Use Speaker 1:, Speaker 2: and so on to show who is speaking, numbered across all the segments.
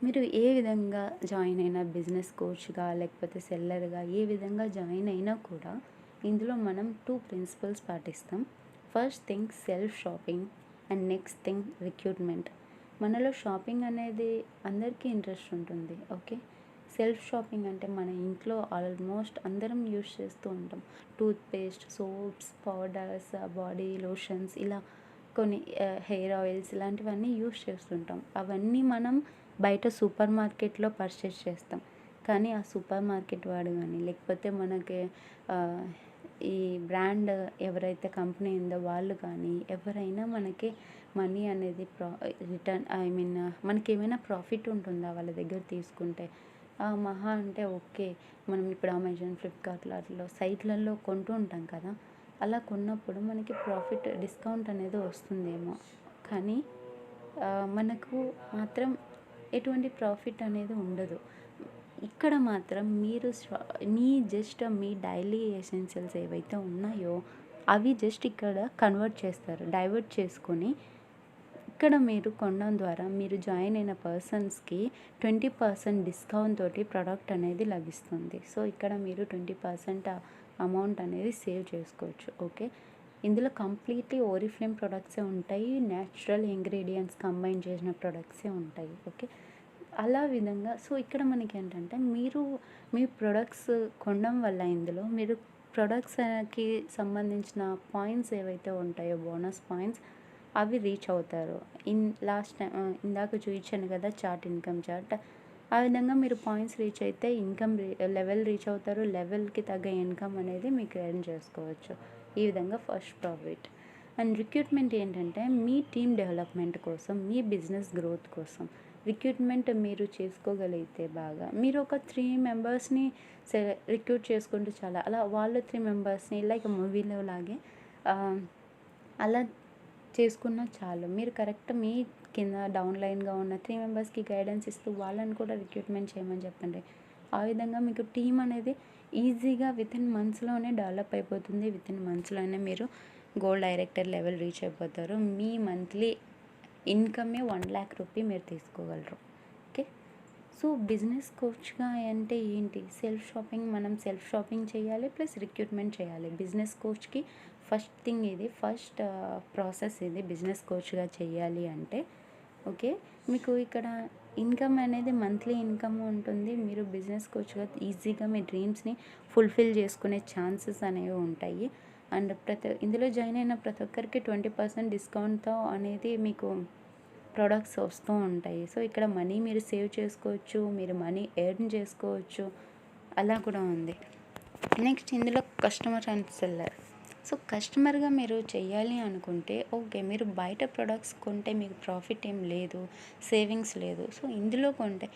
Speaker 1: మీరు ఏ విధంగా జాయిన్ అయినా బిజినెస్ కోచ్‌గా లేకపోతే సెల్లర్‌గా ఏ విధంగా జాయిన్ అయినా కూడా ఇందులో మనం 2 ప్రిన్సిపల్స్ పాటిస్తాం. First thing self shopping and next thing recruitment. మనలో షాపింగ్ అనేది అందరికీ ఇంట్రెస్ట్ ఉంటుంది. ఓకే. సెల్ఫ్ షాపింగ్ అంటే మన ఇంట్లో ఆల్మోస్ట్ అందరం యూజ్ చేస్తూ ఉంటాం. Toothpaste, soaps, powders, body lotions ఇలా కొన్ని హెయిర్ ఆయిల్స్ ఇలాంటివన్నీ యూజ్ చేస్తుంటాం. అవన్నీ మనం బయట సూపర్ మార్కెట్‌లో పర్చేస్ చేస్తాం. కానీ ఆ సూపర్ మార్కెట్ వాడు గానీ, లేకపోతే మనకి ఆహ్, ఈ బ్రాండ్ ఎవరైతే కంపెనీ ఉందో వాళ్ళు కానీ, ఎవరైనా మనకి మనీ అనేది రిటర్న్ మనకేమైనా ప్రాఫిట్ ఉంటుందా వాళ్ళ దగ్గర తీసుకుంటే? మహా అంటే ఓకే. మనం ఇప్పుడు అమెజాన్, ఫ్లిప్‌కార్ట్‌లో ఆటిల్లో సైట్‌లలో కొంటూ ఉంటాం కదా! అలా కొన్నప్పుడు మనకి ప్రాఫిట్ డిస్కౌంట్ అనేది వస్తుందేమో. కానీ మనకు మాత్రం ఎటువంటి ప్రాఫిట్ అనేది ఉండదు. ఇక్కడ మాత్రం మీరు మీ డైలీ ఎసెన్షియల్స్ ఏవైతే ఉన్నాయో అవి జస్ట్ ఇక్కడ కన్వర్ట్ చేస్తారు. డైవర్ట్ చేసుకొని ఇక్కడ మీరు కొనడం ద్వారా మీరు జాయిన్ అయిన పర్సన్స్‌కి 20% డిస్కౌంట్ తోటి ప్రొడక్ట్ అనేది లభిస్తుంది. సో, ఇక్కడ మీరు 20% అమౌంట్ అనేది సేవ్ చేసుకోవచ్చు. ఓకే. ఇందులో కంప్లీట్లీ ఓరిఫ్లేమ్ ప్రొడక్ట్సే ఉంటాయి. న్యాచురల్ ఇంగ్రీడియంట్స్ కంబైన్ చేసిన ప్రొడక్ట్సే ఉంటాయి. ఓకే. అలా విధంగా సో, ఇక్కడ మనకేంటంటే మీరు మీ ప్రొడక్ట్స్ కొనడం వల్ల ఇందులో మీరు ప్రొడక్ట్స్‌కి సంబంధించిన పాయింట్స్ ఏవైతే ఉంటాయో బోనస్ పాయింట్స్ అవి రీచ్ అవుతారు. ఇందాక చూయించాను కదా చార్ట్, ఇన్‌కమ్ చార్ట్. ఆ విధంగా మీరు పాయింట్స్ రీచ్ అయితే లెవెల్ రీచ్ అవుతారు. లెవెల్‌కి తగ్గ ఇన్‌కమ్ అనేది మీకు ఎర్న్ చేసుకోవచ్చు. ఈ విధంగా ఫస్ట్ ప్రాఫిట్. అండ్ రిక్రూట్‌మెంట్ ఏంటంటే మీ టీమ్ డెవలప్‌మెంట్ కోసం, మీ బిజినెస్ గ్రోత్ కోసం. రిక్రూట్‌మెంట్ మీరు చేసుకోగలిగితే బాగా మీరు ఒక 3 మెంబర్స్‌ని రిక్రూట్ చేసుకుంటే చాలా. అలా వాళ్ళు 3 మెంబర్స్‌ని లైక్ మూవీలో లాగే ఆహ్, అలా చేసుకున్నా చాలు. మీరు కరెక్ట్ మీ కింద డౌన్ లైన్‌గా ఉన్న 3 మెంబర్స్‌కి గైడెన్స్ ఇస్తూ వాళ్ళని కూడా రిక్రూట్‌మెంట్ చేయమని చెప్పండి. ఆ విధంగా మీకు టీమ్ అనేది ఈజీగా వితిన్ మంత్స్‌లోనే డెవలప్ అయిపోతుంది. వితిన్ మంత్స్‌లోనే మీరు గోల్డ్ డైరెక్టర్ లెవెల్ రీచ్ అయిపోతారు. మీ మంత్లీ ఇన్‌కమే 1,00,000 రూపీ మీరు తీసుకోగలరు. ఓకే. సో, బిజినెస్ కోచ్‌గా అంటే ఏంటి? మనం సెల్ఫ్ షాపింగ్ చేయాలి. ప్లస్ రిక్రూట్‌మెంట్ చేయాలి. బిజినెస్ కోచ్‌కి ఫస్ట్ థింగ్ ఇది. ఫస్ట్ ప్రాసెస్ ఇది బిజినెస్ కోచ్‌గా చేయాలి అంటే. ఓకే. మీకు ఇక్కడ ఇన్‌కమ్ అనేది మంత్లీ ఇన్‌కమ్ ఉంటుంది. మీరు బిజినెస్ కోచ్‌గా ఈజీగా మీ డ్రీమ్స్‌ని ఫుల్‌ఫిల్ చేసుకునే ఛాన్సెస్ అనేవి ఉంటాయి. అండ్ ఇందులో జాయిన్ అయిన ప్రతి ఒక్కరికి 20% డిస్కౌంట్‌తో అనేది మీకు ప్రొడక్ట్స్ వస్తూ ఉంటాయి. సో, ఇక్కడ మనీ మీరు సేవ్ చేసుకోవచ్చు. మీరు మనీ ఎర్న్ చేసుకోవచ్చు. అలా కూడా ఉంది. నెక్స్ట్ ఇందులో కస్టమర్ అండ్ సెల్లర్. సో, కస్టమర్‌గా మీరు చేయాలి అనుకుంటే ఓకే. మీరు బయట ప్రొడక్ట్స్ కొంటే మీకు ప్రాఫిట్ ఏం లేదు. సేవింగ్స్ లేదు. సో, ఇందులో కొంటే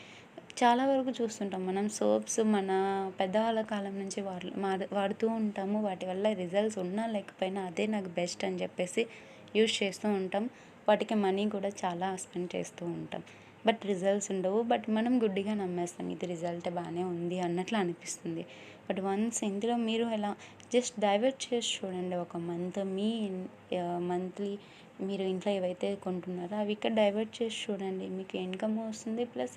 Speaker 1: చాలా వరకు చూస్తుంటాం మనం సోప్స్ మన పెద్దవాళ్ళ కాలం నుంచి వాడుతూ ఉంటాము. వాటి వల్ల రిజల్ట్స్ ఉన్నా లేకపోయినా అదే నాకు బెస్ట్ అని చెప్పేసి యూజ్ చేస్తూ ఉంటాం. వాటికి మనీ కూడా చాలా స్పెండ్ చేస్తూ ఉంటాం. బట్ రిజల్ట్స్ ఉండవు. బట్ మనం గుడ్డిగా నమ్మేస్తాం. ఇది రిజల్ట్ బాగానే ఉంది అన్నట్లు అనిపిస్తుంది. బట్ వన్స్ ఇందులో మీరు ఎలా జస్ట్ డైవర్ట్ చేసి చూడండి. ఒక మంత్లీ మీరు ఇంట్లో ఏవైతే కొంటున్నారో అవి ఇక్కడ డైవర్ట్ చేసి చూడండి. మీకు ఇన్కమ్ వస్తుంది. ప్లస్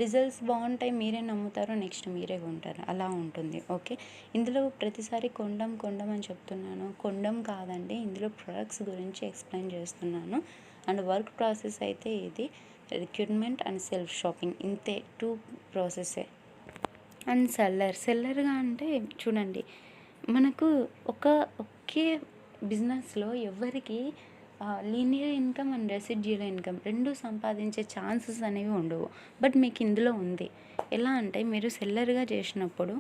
Speaker 1: రిజల్ట్స్ బాగుంటాయి. మీరే నమ్ముతారు. నెక్స్ట్ మీరే కొంటారు. అలా ఉంటుంది. ఓకే. ఇందులో ప్రతిసారి కొండం అని చెప్తున్నాను. కొండం కాదండి. ఇందులో ప్రొడక్ట్స్ గురించి ఎక్స్ప్లెయిన్ చేస్తున్నాను. అండ్ వర్క్ ప్రాసెస్ అయితే ఇది రిక్రూట్మెంట్ అండ్ సెల్ఫ్ షాపింగ్ ఇంతే 2 ప్రాసెసే. అండ్ సెల్లర్గా అంటే చూడండి మనకు ఒకే బిజినెస్లో ఎవరికి linear income and residual income 2 సంపాదించే ఛాన్సెస్ అనేవి ఉండవు. బట్ మీకు ఇందులో ఉంది. ఎలా అంటే మీరు సెల్లర్గా చేసినప్పుడు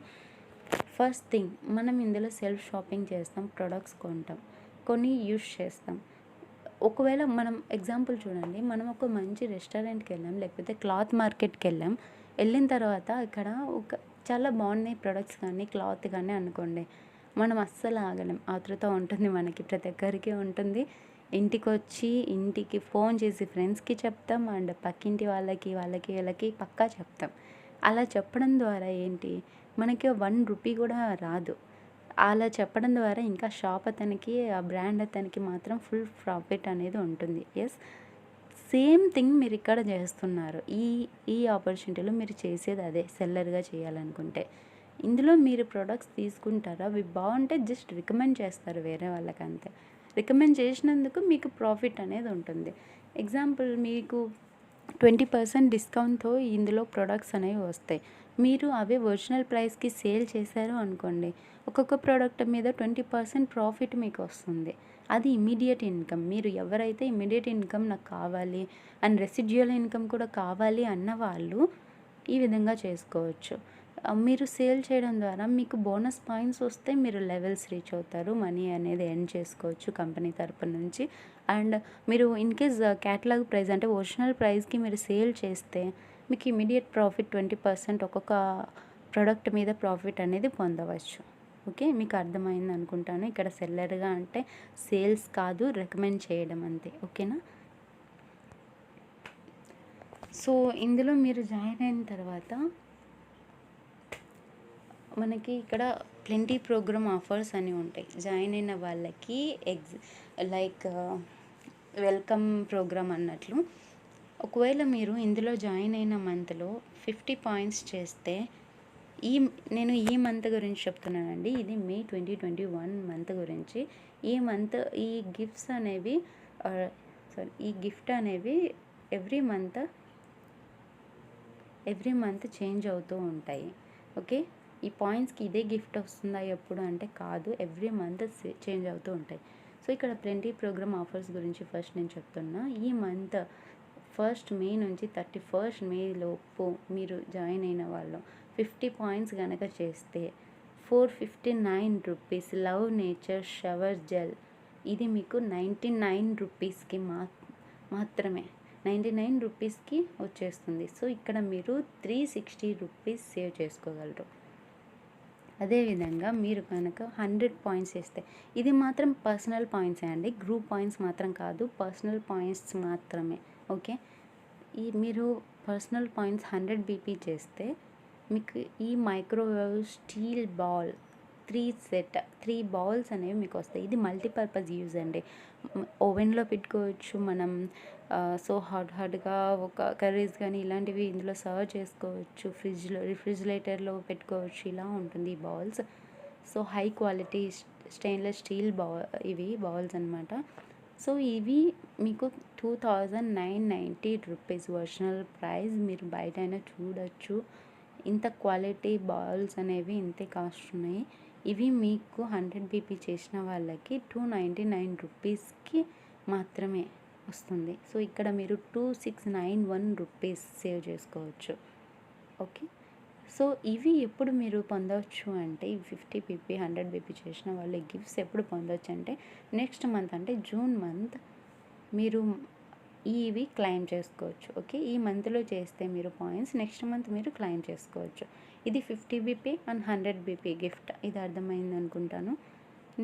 Speaker 1: ఫస్ట్ థింగ్ మనం ఇందులో సెల్ఫ్ షాపింగ్ చేస్తాం. ప్రొడక్ట్స్ కొంటాం. కొని యూజ్ చేస్తాం. ఒకవేళ మనం ఎగ్జాంపుల్ చూడండి. మనం ఒక మంచి రెస్టారెంట్‌కి వెళ్ళాం. లేకపోతే క్లాత్ మార్కెట్‌కి వెళ్ళాం. వెళ్ళిన తర్వాత ఇక్కడ చాలా బాగున్నాయి ప్రొడక్ట్స్ కానీ, క్లాత్ కానీ అనుకోండి. మనం అస్సలు ఆగలేం. ఆతృత ఉంటుంది మనకి. ప్రతి ఒక్కరికి ఉంటుంది. ఇంటికి ఫోన్ చేసి ఫ్రెండ్స్‌కి చెప్తాం. అండ్ పక్కింటి వీళ్ళకి పక్కా చెప్తాం. అలా చెప్పడం ద్వారా ఏంటి మనకి 1 రూపీ కూడా రాదు. అలా చెప్పడం ద్వారా ఇంకా షాప్ అతనికి, ఆ బ్రాండ్ అతనికి మాత్రం ఫుల్ ప్రాఫిట్ అనేది ఉంటుంది. యెస్. సేమ్ థింగ్ మీరు ఇక్కడ చేస్తున్నారు. ఈ ఆపర్చునిటీలో మీరు చేసేది అదే, సెల్లర్గా చేయాలనుకుంటే. ఇందులో మీరు ప్రొడక్ట్స్ తీసుకుంటారా, అవి బాగుంటే జస్ట్ రికమెండ్ చేస్తారు వేరే వాళ్ళకి, అంతే. రికమెండ్ చేసినందుకు మీకు ప్రాఫిట్ అనేది ఉంటుంది. ఎగ్జాంపుల్, మీకు 20% డిస్కౌంట్తో ఇందులో ప్రొడక్ట్స్ అనేవి వస్తాయి. మీరు అవే ఒరిజినల్ ప్రైస్కి సేల్ చేశారు అనుకోండి, ఒక్కొక్క ప్రోడక్ట్ మీద 20% ప్రాఫిట్ మీకు వస్తుంది. అది ఇమీడియట్ ఇన్కమ్. మీరు ఎవరైతే ఇమీడియట్ ఇన్కమ్ నాకు కావాలి అండ్ రెసిడ్యువల్ ఇన్కమ్ కూడా కావాలి అన్న వాళ్ళు ఈ విధంగా చేసుకోవచ్చు. మీరు సేల్ చేయడం ద్వారా మీకు బోనస్ పాయింట్స్ వస్తే మీరు లెవెల్స్ రీచ్ అవుతారు, మనీ అనేది ఎర్న్ చేసుకోవచ్చు కంపెనీ తరపు నుంచి. అండ్ మీరు ఇన్ కేస్ క్యాటలాగ్ ప్రైస్ అంటే ఒరిజినల్ ప్రైస్కి మీరు సేల్ చేస్తే మీకు ఇమీడియట్ ప్రాఫిట్ 20% ఒక్కొక్క ప్రోడక్ట్ మీద ప్రాఫిట్ అనేది పొందవచ్చు. ఓకే, మీకు అర్థమైంది అనుకుంటాను. ఇక్కడ సెల్లర్గా అంటే సేల్స్ కాదు, రికమెండ్ చేయడం అంతే. ఓకేనా? సో ఇందులో మీరు జాయిన్ అయిన తర్వాత మనకి ఇక్కడ ప్లెంటీ ప్రోగ్రామ్ ఆఫర్స్ అని ఉంటాయి. జాయిన్ అయిన వాళ్ళకి లైక్ వెల్కమ్ ప్రోగ్రామ్ అన్నట్లు. ఒకవేళ మీరు ఇందులో జాయిన్ అయిన మంత్లో 50 పాయింట్స్ చేస్తే, నేను ఈ మంత్ గురించి చెప్తున్నానండి, ఇది మే 2021 మంత్ గురించి. ఈ మంత్ ఈ గిఫ్ట్స్ అనేవి ఈ గిఫ్ట్ అనేవి ఎవ్రీ మంత్ చేంజ్ అవుతూ ఉంటాయి. ఓకే, ఈ పాయింట్స్కి ఇదే గిఫ్ట్ వస్తుందా ఎప్పుడు అంటే కాదు, ఎవ్రీ మంత్ చేంజ్ అవుతూ ఉంటాయి. సో ఇక్కడ ప్లెంటీ ప్రోగ్రామ్ ఆఫర్స్ గురించి ఫస్ట్ నేను చెప్తున్నా. ఈ మంత్ 1st మే నుంచి 31st మే లోపు మీరు జాయిన్ అయిన వాళ్ళు 50 పాయింట్స్ కనుక చేస్తే 459 rupees love nature shower gel, ఇది మీకు 99 రూపీస్కి మాత్రమే 99 రూపీస్కి వచ్చేస్తుంది. సో ఇక్కడ మీరు 360 రూపీస్ సేవ్ చేసుకోగలరు. అదేవిధంగా మీరు కనుక 100 పాయింట్స్ వేస్తే, ఇది మాత్రం పర్సనల్ పాయింట్సే అండి, గ్రూప్ పాయింట్స్ మాత్రం కాదు, పర్సనల్ పాయింట్స్ మాత్రమే. ఓకే, మీరు పర్సనల్ పాయింట్స్ 100 బీపీ చేస్తే మీకు ఈ మైక్రోవేవ్ స్టీల్ బాల్ 3 బాల్స్ అనేవి మీకు వస్తాయి. ఇది మల్టీపర్పస్ యూజ్ అండి. ఓవెన్లో పెట్టుకోవచ్చు మనం. సో హాట్గా ఒక కర్రీస్ కానీ ఇలాంటివి ఇందులో సర్వ్ చేసుకోవచ్చు. రిఫ్రిజిరేటర్లో పెట్టుకోవచ్చు. ఇలా ఉంటుంది ఈ balls. So high quality stainless steel ఇవి బాల్స్ అనమాట. సో ఇవి మీకు 2990 రూపీస్ ఒరిజినల్ ప్రైస్. మీరు బయట అయినా చూడొచ్చు, ఇంత క్వాలిటీ బాల్స్ అనేవి ఇంతే కాస్ట్ ఉన్నాయి. ఇవి మీకు 100 బీపీ చేసిన వాళ్ళకి 299 రూపీస్కి మాత్రమే వస్తుంది. సో ఇక్కడ మీరు 2691 రూపీస్ సేవ్ చేసుకోవచ్చు. ఓకే, సో ఇవి ఎప్పుడు మీరు పొందవచ్చు అంటే, ఈ 50 బీపీ 100 బీపీ చేసిన వాళ్ళు ఈ గిఫ్ట్స్ ఎప్పుడు పొందవచ్చు అంటే, నెక్స్ట్ మంత్ అంటే జూన్ మంత్ మీరు ఇవి క్లెయిమ్ చేసుకోవచ్చు. ఓకే, ఈ మంత్లో చేస్తే మీరు పాయింట్స్ నెక్స్ట్ మంత్ మీరు క్లెయిమ్ చేసుకోవచ్చు. ఇది 50 బీపీ అండ్ 100 బీపీ గిఫ్ట్. ఇది అర్థమైంది అనుకుంటాను.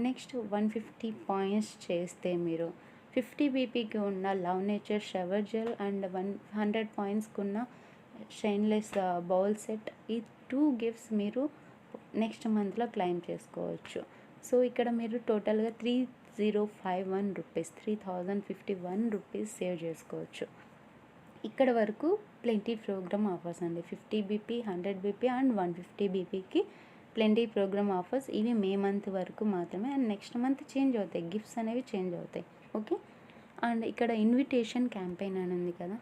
Speaker 1: నెక్స్ట్ 150 పాయింట్స్ చేస్తే మీరు 50 బీపీకి ఉన్న love nature shower gel and 100 పాయింట్స్కి ఉన్న స్టెయిన్లెస్ బౌల్ సెట్, ఈ 2 గిఫ్ట్స్ మీరు నెక్స్ట్ మంత్లో క్లెయిమ్ చేసుకోవచ్చు. సో ఇక్కడ మీరు టోటల్గా 3051 రూపీస్ 3051 రూపీస్ సేవ్ చేసుకోవచ్చు. ఇక్కడ వరకు ప్లెంటీ ప్రోగ్రామ్ ఆఫర్స్ అండి. 50 బీపీ 100 బీపీ అండ్ 150 బీపీకి ప్లెంటీ ప్రోగ్రామ్ ఆఫర్స్. ఇవి మే మంత్ వరకు మాత్రమే, అండ్ నెక్స్ట్ మంత్ చేంజ్ అవుతాయి, గిఫ్ట్స్ అనేవి చేంజ్ అవుతాయి. ఓకే, అండ్ ఇక్కడ ఇన్విటేషన్ క్యాంపెయిన్ అని ఉంది కదా,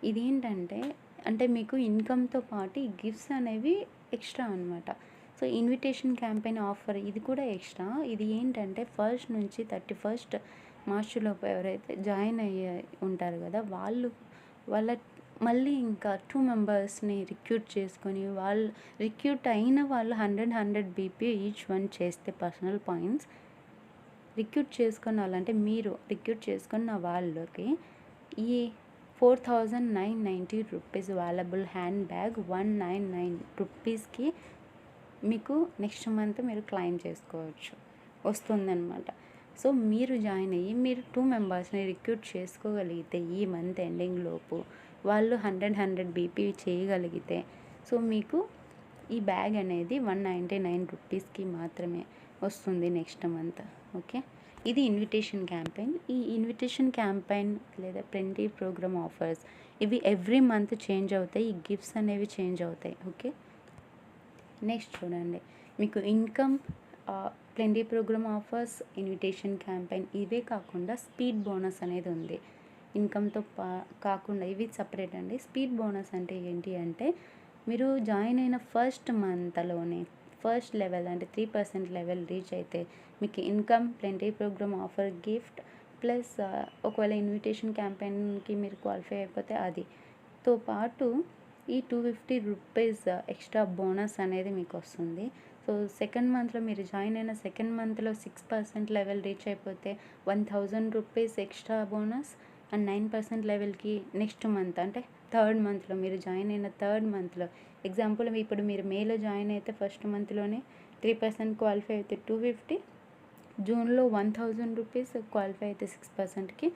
Speaker 1: ఇదేంటంటే మీకు ఇన్కమ్తో పాటు ఈ గిఫ్ట్స్ అనేవి ఎక్స్ట్రా అనమాట. సో ఇన్విటేషన్ క్యాంపెయిన్ ఆఫర్ ఇది కూడా ఎక్స్ట్రా. ఇది ఏంటంటే 1st నుంచి 31st మార్చ్ లోపు ఎవరైతే జాయిన్ అయ్యి ఉంటారు కదా, వాళ్ళ మళ్ళీ ఇంకా 2 మెంబర్స్ని రిక్రూట్ చేసుకొని, వాళ్ళు రిక్రూట్ అయిన వాళ్ళు 100 బీపీ ఈచ్ వన్ చేస్తే పర్సనల్ పాయింట్స్ రిక్రూట్ చేసుకున్న వాళ్ళంటే మీరు రిక్రూట్ చేసుకున్న వాళ్ళకి ఈ 4990 రూపీస్ వాల్యుబుల్ హ్యాండ్ బ్యాగ్ 199 రూపీస్కి మీకు నెక్స్ట్ మంత్ మీరు క్లెయిమ్ చేసుకోవచ్చు, వస్తుందన్నమాట. సో మీరు జాయిన్ అయ్యి మీరు 2 మెంబర్స్ని రిక్రూట్ చేసుకోగలిగితే ఈ మంత్ ఎండింగ్ లోపు, వాళ్ళు 100 బీపీ చేయగలిగితే, సో మీకు ఈ బ్యాగ్ అనేది 199 రూపీస్కి మాత్రమే వస్తుంది నెక్స్ట్ మంత్. ఓకే, ఇది ఇన్విటేషన్ క్యాంపెయిన్. ఈ ఇన్విటేషన్ క్యాంపెయిన్ లేదా ప్రింటీ ప్రోగ్రామ్ ఆఫర్స్ ఇవి ఎవ్రీ మంత్ చేంజ్ అవుతాయి. ఈ గిఫ్ట్స్ అనేవి చేంజ్ అవుతాయి. ఓకే, నెక్స్ట్ చూడండి, మీకు income, plenty programme offers, invitation campaign ఇవే కాకుండా స్పీడ్ బోనస్ అనేది ఉంది. ఇన్కమ్తో కాకుండా ఇవి సపరేట్ అండి. స్పీడ్ బోనస్ అంటే ఏంటి అంటే మీరు జాయిన్ అయిన ఫస్ట్ మంత్లోనే ఫస్ట్ లెవెల్ అంటే 3% లెవెల్ రీచ్ అయితే మీకు income, plenty program offer, gift plus ఒకవేళ ఇన్విటేషన్ క్యాంపెయిన్కి మీరు క్వాలిఫై అయిపోతే అదితో పాటు ఈ 250 రూపీస్ ఎక్స్ట్రా బోనస్ అనేది మీకు వస్తుంది. సో సెకండ్ మంత్లో మీరు జాయిన్ అయిన సెకండ్ మంత్లో 6% లెవెల్ రీచ్ అయిపోతే 1000 రూపీస్ ఎక్స్ట్రా బోనస్. అండ్ 9% లెవెల్కి నెక్స్ట్ మంత్ అంటే థర్డ్ మంత్లో మీరు జాయిన్ అయిన థర్డ్ మంత్లో, ఎగ్జాంపుల్ ఇప్పుడు మీరు మేలో జాయిన్ అయితే ఫస్ట్ మంత్లోనే 3% క్వాలిఫై అయితే 250, జూన్లో 1000 రూపీస్ క్వాలిఫై అయితే 6%కి,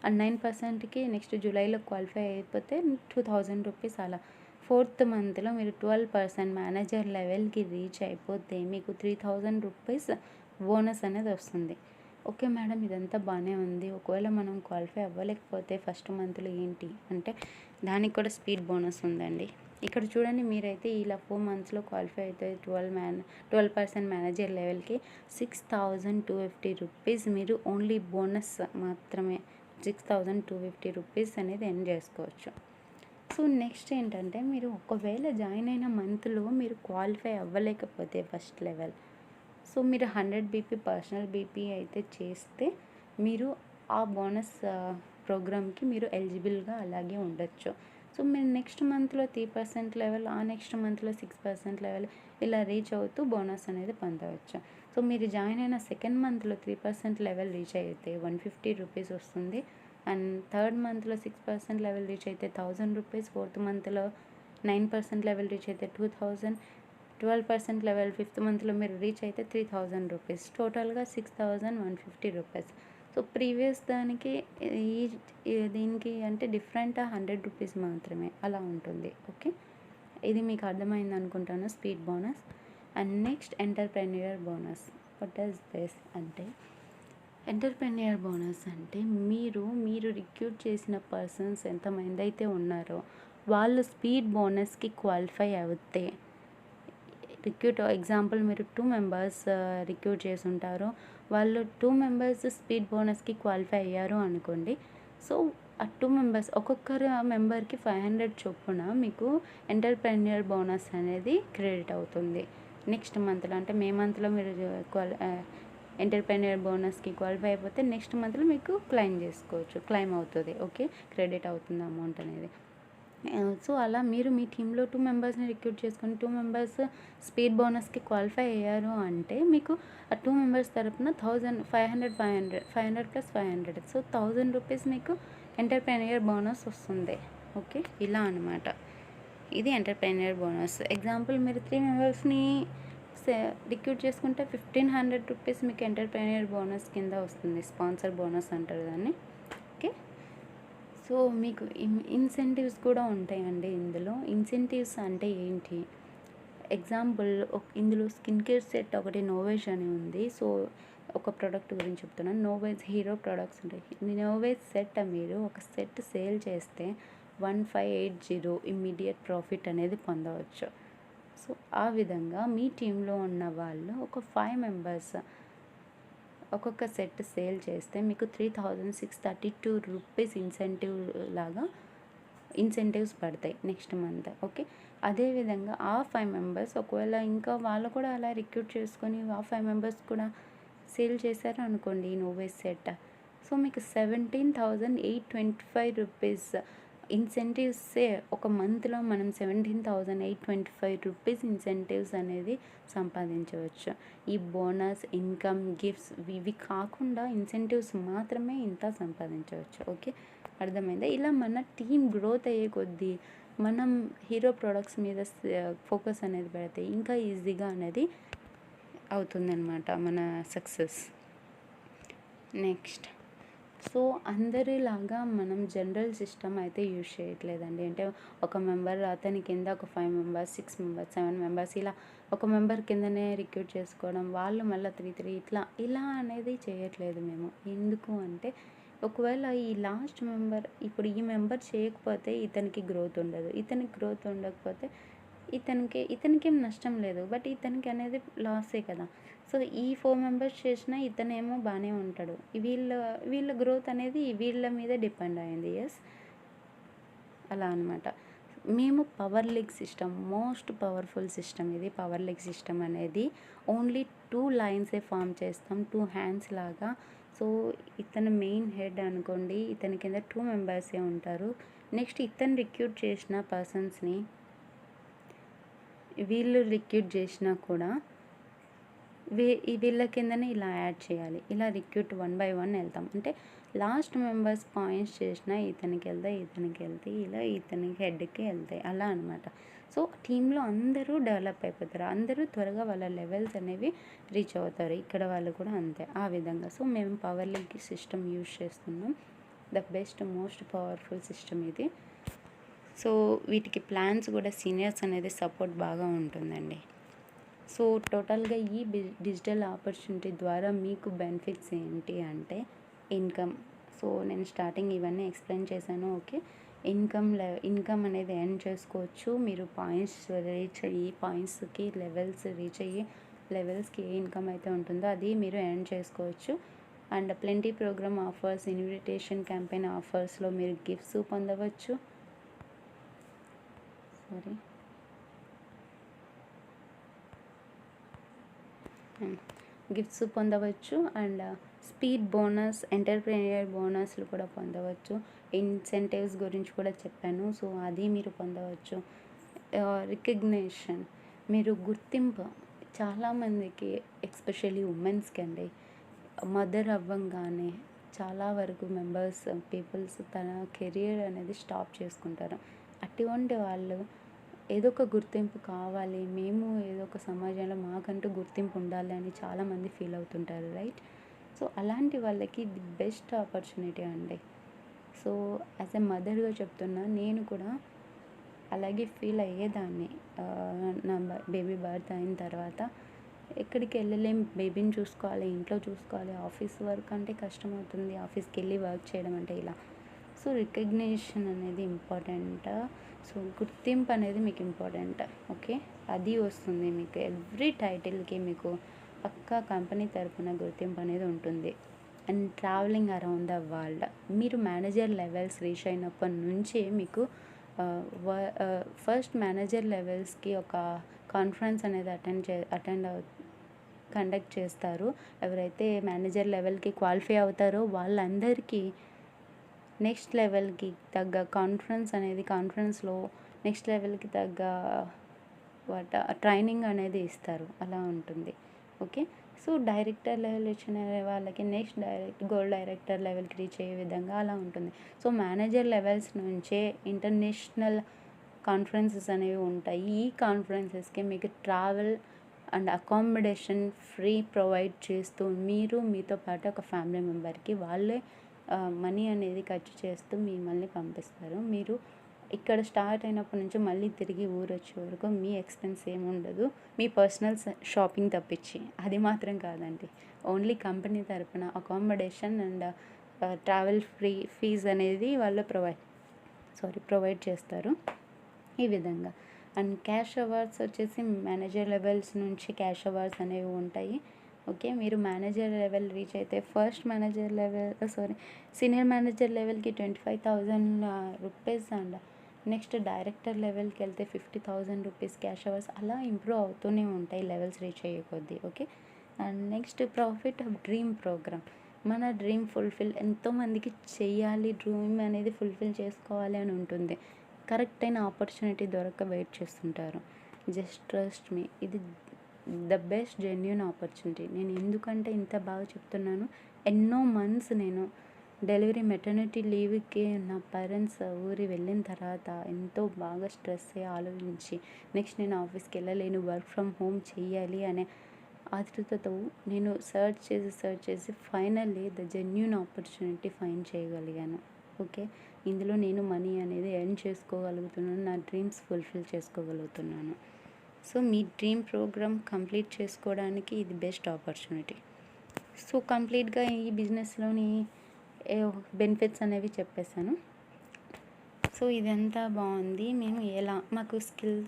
Speaker 1: అండ్ 9%కి నెక్స్ట్ జూలైలో క్వాలిఫై అయిపోతే 2000 రూపీస్. అలా ఫోర్త్ మంత్లో మీరు 12% మేనేజర్ లెవెల్కి రీచ్ అయిపోతే మీకు 3000 రూపీస్ బోనస్ అనేది వస్తుంది. ఓకే మేడం, ఇదంతా బాగానే ఉంది. ఒకవేళ మనం క్వాలిఫై అవ్వలేకపోతే ఫస్ట్ మంత్లో ఏంటి అంటే దానికి కూడా స్పీడ్ బోనస్ ఉందండి. ఇక్కడ చూడండి, మీరైతే ఇలా 4 మంత్స్లో క్వాలిఫై అయితే 12% మేనేజర్ లెవెల్కి 6250 రూపీస్ మీరు ఓన్లీ బోనస్ మాత్రమే 6250 రూపీస్ అనేది ఎర్న్ చేసుకోవచ్చు. సో నెక్స్ట్ ఏంటంటే మీరు ఒకవేళ జాయిన్ అయిన మంత్లో మీరు క్వాలిఫై అవ్వలేకపోతే ఫస్ట్ లెవెల్, సో మీరు 100 బీపీ పర్సనల్ బీపీ అయితే చేస్తే మీరు ఆ బోనస్ ప్రోగ్రామ్కి మీరు ఎలిజిబుల్గా అలాగే ఉండొచ్చు. సో మీరు నెక్స్ట్ మంత్లో 3% లెవెల్, ఆ నెక్స్ట్ మంత్లో 6% లెవెల్ ఇలా రీచ్ అవుతూ బోనస్ అనేది పొందవచ్చు. సో మీరు జాయిన్ అయిన సెకండ్ మంత్లో 3% లెవెల్ రీచ్ అయితే 150 రూపీస్ వస్తుంది. అండ్ థర్డ్ మంత్లో 6% లెవెల్ రీచ్ అయితే 1000 రూపీస్, ఫోర్త్ మంత్లో 9% లెవెల్ రీచ్ అయితే 2000, 12% లెవెల్ ఫిఫ్త్ మంత్లో మీరు రీచ్ అయితే 3000 రూపీస్, టోటల్గా 6150 రూపీస్. సో ప్రీవియస్ దానికి దీనికి అంటే డిఫరెంట్ 100 రూపీస్ మాత్రమే అలా ఉంటుంది. ఓకే, ఇది మీకు అర్థమైంది అనుకుంటాను speed bonus. And next entrepreneur bonus. What does this అంటే ఎంటర్ప్రెన్యూర్ బోనస్ అంటే మీరు రిక్రూట్ చేసిన పర్సన్స్ ఎంతమంది అయితే ఉన్నారో వాళ్ళు స్పీడ్ బోనస్కి క్వాలిఫై అవుతే, ఎగ్జాంపుల్ మీరు 2 మెంబర్స్ రిక్రూట్ చేసి ఉంటారు, వాళ్ళు 2 మెంబర్స్ స్పీడ్ బోనస్కి క్వాలిఫై అయ్యారు అనుకోండి. సో ఆ 2 మెంబర్స్ ఒక్కొక్కరు మెంబర్కి 500 చొప్పున మీకు ఎంటర్ప్రెన్యూర్ బోనస్ అనేది క్రెడిట్ అవుతుంది. నెక్స్ట్ మంత్లో అంటే మే మంత్లో మీరు ఎంటర్ప్రెన్యూర్ బోనస్కి క్వాలిఫై అయిపోతే నెక్స్ట్ మంత్లో మీకు క్లెయిమ్ అవుతుంది. ఓకే, క్రెడిట్ అవుతుంది అమౌంట్ అనేది. సో అలా మీరు మీ టీంలో 2 మెంబర్స్ని రిక్రూట్ చేసుకొని 2 మెంబర్స్ స్పీడ్ బోనస్కి క్వాలిఫై అయ్యారు అంటే మీకు ఆ 2 మెంబర్స్ తరపున 500 ప్లస్ 500, సో 1000 రూపీస్ మీకు ఎంటర్ప్రెన్యూర్ బోనస్ వస్తుంది. ఓకే, ఇలా అనమాట. ఇది ఎంటర్ప్రెన్యూర్ బోనస్. ఎగ్జాంపుల్ మీరు 3 మెంబర్స్ని రిక్రూట్ చేసుకుంటే 1500 రూపీస్ మీకు ఎంటర్ప్రెన్యూర్ బోనస్ కింద వస్తుంది. స్పాన్సర్ బోనస్ అంటారు దాన్ని. ఓకే, సో మీకు ఇన్సెంటివ్స్ కూడా ఉంటాయండి ఇందులో. ఇన్సెంటివ్స్ అంటే ఏంటి, ఎగ్జాంపుల్ ఇందులో స్కిన్ కేర్ సెట్ ఒకటి నోవేజ్ అని ఉంది. సో ఒక ప్రోడక్ట్ గురించి చెప్తున్నాను. నోవేజ్ హీరో ప్రోడక్ట్స్ ఉంటాయి. నోవేజ్ సెట్ మీరు ఒక సెట్ సేల్ చేస్తే 1580 ఇమ్మీడియట్ ప్రాఫిట్ అనేది పొందవచ్చు. సో ఆ విధంగా మీ టీంలో ఉన్న వాళ్ళు ఒక 5 మెంబర్స్ ఒక్కొక్క సెట్ సేల్ చేస్తే మీకు 3632 రూపీస్ ఇన్సెంటివ్స్ పడతాయి నెక్స్ట్ మంత్. ఓకే, అదేవిధంగా ఆ 5 మెంబర్స్ ఒకవేళ ఇంకా వాళ్ళు కూడా అలా రిక్రూట్ చేసుకొని ఆ 5 మెంబర్స్ కూడా సేల్ చేశారు అనుకోండి నోవేజ్ సెట్, సో మీకు 17,825 రూపీస్ ఇన్సెంటివ్సే. ఒక మంత్లో మనం 17,825 రూపీస్ ఇన్సెంటివ్స్ అనేది సంపాదించవచ్చు. ఈ బోనస్, ఇన్కమ్, గిఫ్ట్స్ ఇవి కాకుండా ఇన్సెంటివ్స్ మాత్రమే ఇంత సంపాదించవచ్చు. ఓకే, అర్థమైందా? ఇలా మన టీం గ్రోత్ అయ్యే కొద్దీ మనం హీరో ప్రోడక్ట్స్ మీద ఫోకస్ అనేది పెడితే ఇంకా ఈజీగా అనేది అవుతుందన్నమాట మన సక్సెస్. నెక్స్ట్ సో అందరిలాగా మనం జనరల్ సిస్టమ్ అయితే యూజ్ చేయట్లేదండి. అంటే ఒక మెంబర్ అతని కింద ఒక 5 మెంబర్స్, 6 మెంబర్స్, 7 మెంబర్స్ ఇలా ఒక మెంబర్ కిందనే రిక్రూట్ చేసుకోవడం. వాళ్ళు మళ్ళా 3 ఇలా అనేది చేయట్లేదు మేము. ఎందుకు అంటే ఒకవేళ ఈ లాస్ట్ మెంబర్ ఇప్పుడు ఈ మెంబర్ చేయకపోతే ఇతనికి గ్రోత్ ఉండదు. ఇతనికి గ్రోత్ ఉండకపోతే ఇతనికేం నష్టం లేదు. బట్ ఇతనికి అనేది లాసే కదా! సో, ఈ 4 మెంబర్స్ చేసినా ఇతనేమో బానే ఉంటాడు. వీళ్ళ గ్రోత్ అనేది వీళ్ళ మీదే డిపెండ్ అయింది. యెస్. అలా అనమాట. మేము power leg system most powerful system ఇది. పవర్ లెగ్ సిస్టమ్ అనేది ఓన్లీ 2 లైన్సే ఫార్మ్ చేస్తాం. 2 హ్యాండ్స్ లాగా. సో, ఇతను మెయిన్ హెడ్ అనుకోండి. ఇతని కింద 2 మెంబర్సే ఉంటారు. నెక్స్ట్ ఇతను రిక్రూట్ చేసిన పర్సన్స్‌ని వీళ్ళు రిక్రూట్ చేసినా కూడా వీళ్ళ కిందనే ఇలా యాడ్ చేయాలి. ఇలా రిక్రూట్ 1 బై 1 వెళ్తాం. అంటే లాస్ట్ మెంబర్స్ పాయింట్స్ చేసినా ఇతనికి వెళ్తాయి. ఇలా ఇతనికి హెడ్‌కి వెళ్తాయి. అలా అనమాట. సో, టీంలో అందరూ డెవలప్ అయిపోతారు. అందరూ త్వరగా వాళ్ళ లెవెల్స్ అనేవి రీచ్ అవుతారు. ఇక్కడ వాళ్ళు కూడా అంతే. ఆ విధంగా. సో, మేము పవర్ లింక్ సిస్టమ్ యూజ్ చేస్తున్నాం. The best most powerful system ఇది. సో, వీటికి ప్లాన్స్ కూడా సీనియర్స్ అనేది సపోర్ట్ బాగా ఉంటుందండి. సో, టోటల్‌గా ఈ డిజిటల్ ఆపర్చునిటీ ద్వారా మీకు బెనిఫిట్స్ ఏంటి అంటే ఇన్కమ్. సో, నేను స్టార్టింగ్ ఇవన్నీ ఎక్స్‌ప్లెయిన్ చేశాను. ఓకే. ఇన్కమ్ అనేది ఎర్న్ చేసుకోవచ్చు. మీరు పాయింట్స్ రీచ్ అయ్యి పాయింట్స్‌కి లెవెల్స్ రీచ్ అయ్యి లెవెల్స్‌కి ఏ ఇన్కమ్ అయితే ఉంటుందో అది మీరు ఎర్న్ చేసుకోవచ్చు. And plenty programme offers, invitation campaign ఆఫర్స్‌లో మీరు గిఫ్ట్స్ పొందవచ్చు. సారీ. గిఫ్ట్స్ పొందవచ్చు. అండ్ స్పీడ్ బోనస్, ఎంటర్‌ప్రెన్యూర్ బోనస్‌లు కూడా పొందవచ్చు. ఇన్సెంటివ్స్ గురించి కూడా చెప్పాను. సో, అది మీరు పొందవచ్చు. రికగ్నిషన్, మీరు గుర్తింపు చాలామందికి ఎస్పెషల్లీ ఉమెన్స్‌కి అండి. మదర్ అవ్వంగానే చాలా వరకు పీపుల్స్ తన కెరియర్ అనేది స్టాప్ చేసుకుంటారు. అటువంటి వాళ్ళు ఏదో ఒక గుర్తింపు కావాలి. మేము ఏదో ఒక సమాజంలో మాకంటూ గుర్తింపు ఉండాలి అని చాలామంది ఫీల్ అవుతుంటారు. రైట్. సో, అలాంటి వాళ్ళకి ది బెస్ట్ ఆపర్చునిటీ అండి. సో, యాజ్ ఎ మదర్‌గా చెప్తున్నా, నేను కూడా అలాగే ఫీల్ అయ్యేదాన్ని. నా బేబీ బర్త్ అయిన తర్వాత ఎక్కడికి వెళ్ళలేం. బేబీని చూసుకోవాలి, ఇంట్లో చూసుకోవాలి. ఆఫీస్ వర్క్ అంటే కష్టమవుతుంది. ఆఫీస్‌కి వెళ్ళి వర్క్ చేయడం అంటే ఇలా. సో, రికగ్నిషన్ అనేది ఇంపార్టెంట్. సో, గుర్తింపు అనేది మీకు ఇంపార్టెంట్. ఓకే. అది వస్తుంది మీకు. ఎవ్రీ టైటిల్‌కి మీకు పక్కా కంపెనీ తరపున గుర్తింపు అనేది ఉంటుంది. And travelling around the world. మీరు మేనేజర్ లెవెల్స్ రీచ్ అయినప్పటి నుంచే మీకు ఫస్ట్ మేనేజర్ లెవెల్స్‌కి ఒక కాన్ఫరెన్స్ అనేది కండక్ట్ చేస్తారు. ఎవరైతే మేనేజర్ లెవెల్‌కి క్వాలిఫై అవుతారో వాళ్ళందరికీ నెక్స్ట్ లెవెల్‌కి తగ్గ కాన్ఫరెన్స్‌లో నెక్స్ట్ లెవెల్‌కి తగ్గ ట్రైనింగ్ అనేది ఇస్తారు. అలా ఉంటుంది. ఓకే. సో, డైరెక్టర్ లెవెల్ వచ్చిన వాళ్ళకి నెక్స్ట్ గోల్డ్ డైరెక్టర్ లెవెల్‌కి రీచ్ అయ్యే విధంగా అలా ఉంటుంది. సో, మేనేజర్ లెవెల్స్ నుంచే ఇంటర్నేషనల్ కాన్ఫరెన్సెస్ అనేవి ఉంటాయి. ఈ కాన్ఫరెన్సెస్‌కి మీకు travel and accommodation free provide చేస్తూ మీతో పాటు ఒక ఫ్యామిలీ మెంబర్‌కి వాళ్ళే మనీ అనేది ఖర్చు చేస్తూ మిమ్మల్ని పంపిస్తారు. మీరు ఇక్కడ స్టార్ట్ అయినప్పటి నుంచి మళ్ళీ తిరిగి ఊరొచ్చే వరకు మీ ఎక్స్‌పెన్స్ ఏముండదు. మీ పర్సనల్ షాపింగ్ తప్పించి. అది మాత్రం కాదండి. ఓన్లీ కంపెనీ తరపున అకామిడేషన్ అండ్ ట్రావెల్ ఫీజ్ అనేది వాళ్ళు ప్రొవైడ్ చేస్తారు. ఈ విధంగా. అండ్ క్యాష్ అవార్డ్స్ వచ్చేసి మేనేజర్ లెవెల్స్ నుంచి క్యాష్ అవార్డ్స్ అనేవి ఉంటాయి. ఓకే. మీరు మేనేజర్ లెవెల్ రీచ్ అయితే సీనియర్ మేనేజర్ లెవెల్‌కి 25,000 రూపీస్ అండ్ నెక్స్ట్ డైరెక్టర్ లెవెల్‌కి వెళ్తే 50,000 రూపీస్ క్యాష్ అవర్స్ అలా ఇంప్రూవ్ అవుతూనే ఉంటాయి లెవెల్స్ రీచ్ అయ్యే కొద్దీ. Okay. And next profit of dream programme. మన డ్రీమ్ ఎంతోమందికి చెయ్యాలి, డ్రీమ్ అనేది ఫుల్ఫిల్ చేసుకోవాలి అని ఉంటుంది. కరెక్ట్ అయిన ఆపర్చునిటీ దొరక్క వెయిట్ చేస్తుంటారు. Just trust me. ఇది ద బెస్ట్ జెన్యూన్ ఆపర్చునిటీ. నేను ఎందుకంటే ఇంత బాగా చెప్తున్నాను, ఎన్నో మంత్స్ నేను మెటర్నిటీ లీవ్‌కి నా పేరెంట్స్ ఊరి వెళ్ళిన తర్వాత ఎంతో బాగా స్ట్రెస్ అయ్యి ఆలోచించి నెక్స్ట్ నేను ఆఫీస్‌కి వెళ్ళలేను, వర్క్ ఫ్రమ్ హోమ్ చెయ్యాలి అనే ఆతృతతో నేను సర్చ్ చేసి finally the genuine opportunity find చేయగలిగాను. ఓకే. ఇందులో నేను మనీ అనేది ఎర్న్ చేసుకోగలుగుతున్నాను. నా డ్రీమ్స్ ఫుల్ఫిల్ చేసుకోగలుగుతున్నాను. సో మీ డ్రీమ్ ప్రోగ్రామ్ కంప్లీట్ చేసుకోవడానికి ఇది బెస్ట్ ఆపర్చునిటీ. సో కంప్లీట్గా ఈ బిజినెస్లోని బెనిఫిట్స్ అనేవి చెప్పేశాను. సో ఇదంతా బాగుంది. మేము ఎలా మాకు స్కిల్స్